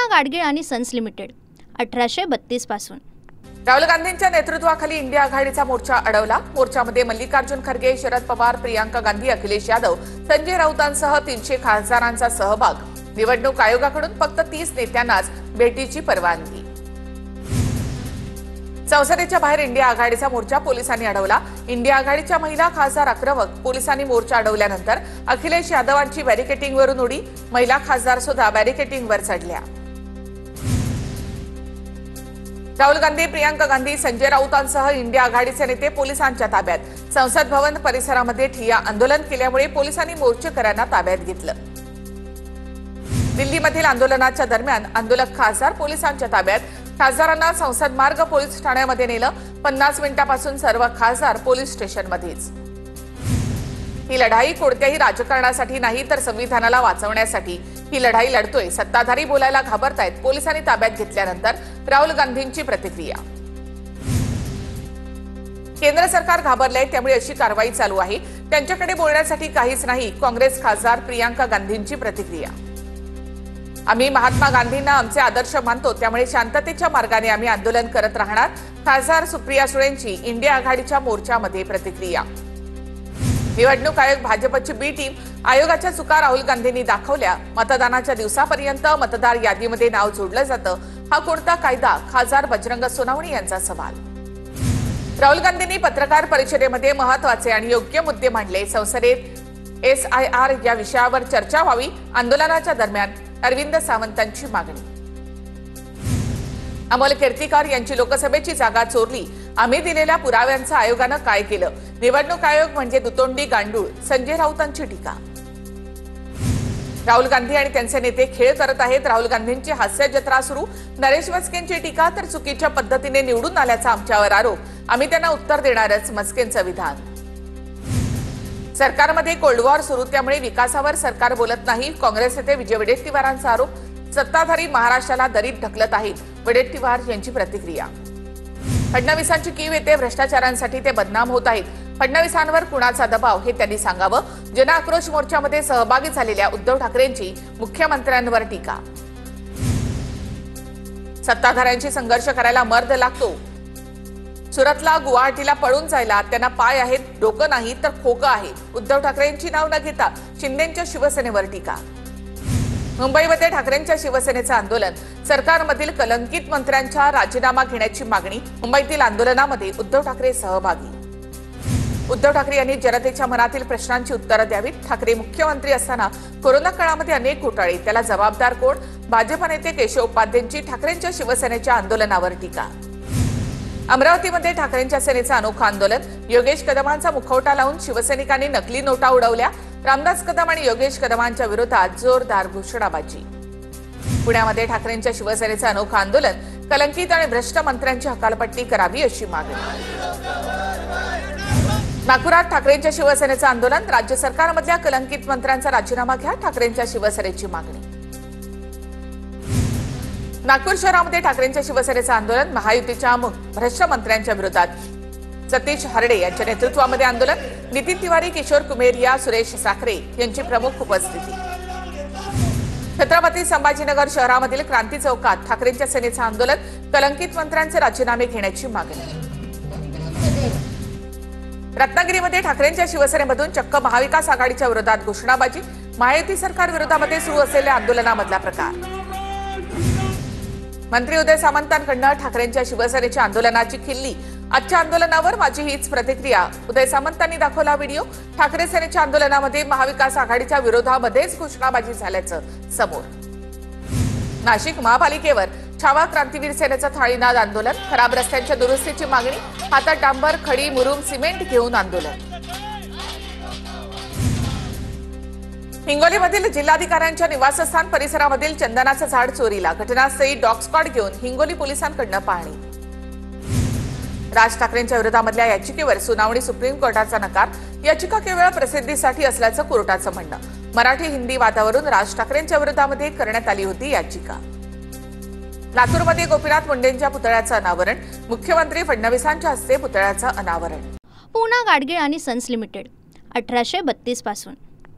पूना गाडगीळ आणि sons limited 1832 पासून। राहुल गांधींच्या नेतृत्वाखाली इंडिया आघाडीचा मोर्चा अडवला। मोर्चामध्ये मल्लिकार्जुन खरगे, शरद पवार, प्रियांका गांधी, अखिलेश यादव, संजय राऊतांसह 300 खासदारांचा सहभाग। निवडणूक आयोगाकडून फक्त 30 नेत्यांनाच भेटीची परवानगी। संसदेच्या बाहेर इंडिया आघाडीचा मोर्चा पोलिसांनी अडवला। इंडिया आघाडीच्या महिला खासदार आक्रमक, पोलिसांनी मोर्चा अडवल्यानंतर अखिलेश यादवांची बॅरिकेटिंगवरून उडी, महिला खासदार सुद्धा बॅरिकेटिंगवर चढल्या। राहुल गांधी, प्रियांका गांधी, संजय राऊतांसह इंडिया आघाडीचे नेते पोलिसांच्या ताब्यात। संसद भवन परिसरामध्ये ठिय्या आंदोलन केल्यामुळे पोलिसांनी मोर्चेकऱ्यांना ताब्यात घेतलं। दिल्लीमधील आंदोलनाच्या दरम्यान आंदोलक खासदार पोलिसांच्या ताब्यात। खासदारांना संसद मार्ग पोलीस ठाण्यामध्ये नेलं। 50 मिनिटांपासून सर्व खासदार पोलीस स्टेशनमध्येच। ही लढाई कोणत्याही राजकारणासाठी नाही तर संविधानाला वाचवण्यासाठी ही लढाई लढतोय, सत्ताधारी बोलायला घाबरतायत। पोलिसांनी ताब्यात घेतल्यानंतर राहुल गांधींची प्रतिक्रिया। केंद्र सरकार घाबरलंय, त्यामुळे अशी कारवाई चालू आहे। त्यांच्याकडे बोलण्यासाठी काहीच नाही, काँग्रेस खासदार प्रियांका गांधींची प्रतिक्रिया। आम्ही महात्मा गांधींना आमचे आदर्श मानतो, त्यामुळे शांततेच्या मार्गाने आम्ही आंदोलन करत राहणार। खासदार सुप्रिया सुळेंची इंडिया आघाडीच्या मोर्चामध्ये प्रतिक्रिया। निवडणूक आयोग भाजपची बी टीम, आयोगाच्या चुका राहुल गांधींनी दाखवल्या। मतदानाच्या दिवसापर्यंत मतदार यादीमध्ये नाव जोडलं जातं, हा कोणता कायदा? खासदार बजरंग सोनवणे यांचा सवाल। राहुल गांधींनी पत्रकार परिषदेमध्ये महत्त्वाचे आणि योग्य मुद्दे मांडले। संसदेत SIR या विषयावर चर्चा व्हावी। आंदोलनाच्या दरम्यान अरविंद सावंतांची मागणी। अमोल कीर्तिकर यांची लोकसभेची जागा चोरली, आम्ही दिलेल्या पुराव्यांचं आयोगानं काय केलं? निवडणूक आयोग म्हणजे दुतोंडी गांडूळ, संजय राऊतांची टीका। राहुल गांधी आणि त्यांचे नेते खेळ करत आहेत। राहुल गांधींची हास्य जत्रा सुरू। नरेश मस्केंची टीका तर चुकीच्या पद्धतीने निवडून आल्याचा आमच्यावर आरोप, आम्ही त्यांना उत्तर देणारच, मस्केंचं विधान। सरकारमध्ये कोल्ड वॉर सुरू, त्यामुळे विकासावर सरकार बोलत नाही, काँग्रेस नेते विजय वडेट्टीवारांचा आरोप। सत्ताधारी महाराष्ट्राला दरीत ढकलत आहेत, वडेट्टीवार यांची प्रतिक्रिया। फडणवीसांची कीव येते, भ्रष्टाचारांसाठी ते बदनाम होत आहेत। फडणवीसांवर कुणाचा दबाव हे त्यांनी सांगावं। जन आक्रोश मोर्चामध्ये सहभागी झालेल्या उद्धव ठाकरेंची मुख्यमंत्र्यांवर टीका। सत्ताधाऱ्यांशी संघर्ष करायला मर्द लागतो। सुरतला गुवाहाटीला पळून जायला त्यांना पाय आहेत, डोकं नाही तर खोकं आहे। उद्धव ठाकरेंची नाव न घेता शिंदेंच्या शिवसेनेवर टीका। मुंबईमध्ये ठाकरेंच्या शिवसेनेचं आंदोलन, सरकारमधील कलंकित मंत्र्यांचा राजीनामा घेण्याची मागणी। मुंबईतील आंदोलनामध्ये उद्धव ठाकरे सहभागी। उद्धव ठाकरे यांनी जनतेच्या मनातील प्रश्नांची उत्तरं द्यावीत। ठाकरे मुख्यमंत्री असताना कोरोना काळामध्ये अनेक घोटाळे, त्याला जबाबदार कोण? भाजप नेते केशव उपाध्यांची ठाकरेंच्या शिवसेनेच्या आंदोलनावर टीका। अमरावतीमध्ये ठाकरेंच्या सेनेचं अनोखं आंदोलन, योगेश कदमांचा मुखवटा लावून शिवसैनिकांनी नकली नोटा उडवल्या। रामदास कदम आणि योगेश कदमांच्या विरोधात जोरदार घोषणाबाजी। पुण्यामध्ये ठाकरेंच्या शिवसेनेचं अनोखं आंदोलन, कलंकित आणि भ्रष्ट मंत्र्यांची हकालपट्टी करावी अशी मागणी। नागपुरात ठाकरेंच्या शिवसेनेचं आंदोलन, राज्य सरकारमधल्या कलंकित मंत्र्यांचा राजीनामा घ्या, ठाकरेंच्या शिवसेनेची मागणी। नागपूर शहरामध्ये ठाकरेंच्या शिवसेनेचं आंदोलन, महायुतीच्या भ्रष्ट मंत्र्यांच्या विरोधात। सतीश हरडे यांच्या नेतृत्वामध्ये आंदोलन, नितीन तिवारी, किशोर कुमेरिया, सुरेश साखरे यांची प्रमुख उपस्थिती। छत्रपती संभाजीनगर शहरामधील क्रांती चौकात ठाकरेंच्या सेनेचं आंदोलन, कलंकित मंत्र्यांचे राजीनामे घेण्याची मागणी। रत्नागिरीमध्ये ठाकरेंच्या शिवसेनेमधून चक्क महाविकास आघाडीच्या विरोधात घोषणाबाजी। महायुती सरकार विरोधामध्ये सुरू असलेल्या आंदोलनामधला प्रकार। मंत्री उदय सामंतांकडून ठाकरेंच्या शिवसेनेच्या आंदोलनाची खिल्ली, आजच्या आंदोलनावर माझी हीच प्रतिक्रिया। उदय सामंतांनी दाखवला व्हिडिओ। ठाकरे सेनेच्या आंदोलनामध्ये महाविकास आघाडीच्या विरोधामध्येच घोषणाबाजी झाल्याचं समोर। नाशिक महापालिकेवर छावा क्रांतीवीर सेनेचं थाळीनाद आंदोलन, खराब रस्त्यांच्या दुरुस्तीची मागणी, हातात डांबर, खडी, मुरुम, सिमेंट घेऊन आंदोलन। हिंगोलीमधील जिल्हाधिकाऱ्यांच्या निवासस्थान परिसरामधील चंदनाचं झाड चोरीला, घटनास्थळी डॉग स्क्वॉड घेऊन हिंगोली पोलिसांकडून पाहणी। राज ठाकरेंच्या विरोधामधल्या याचिकेवर सुनावणी, सुप्रीम कोर्टाचा नकार। याचिका केवळ प्रसिद्धीसाठी असल्याचं कोर्टाचं म्हणणं। मराठी हिंदी वादावरून राज ठाकरेंच्या विरोधामध्ये करण्यात आली होती याचिका। लातूरमध्ये गोपीनाथ मुंडेंच्या पुतळ्याचं अनावरण, मुख्यमंत्री फडणवीसांच्या हस्ते पुतळ्याचं अनावरण। पूना गाडगीळ आणि सन्स लिमिटेड 1832 पासून।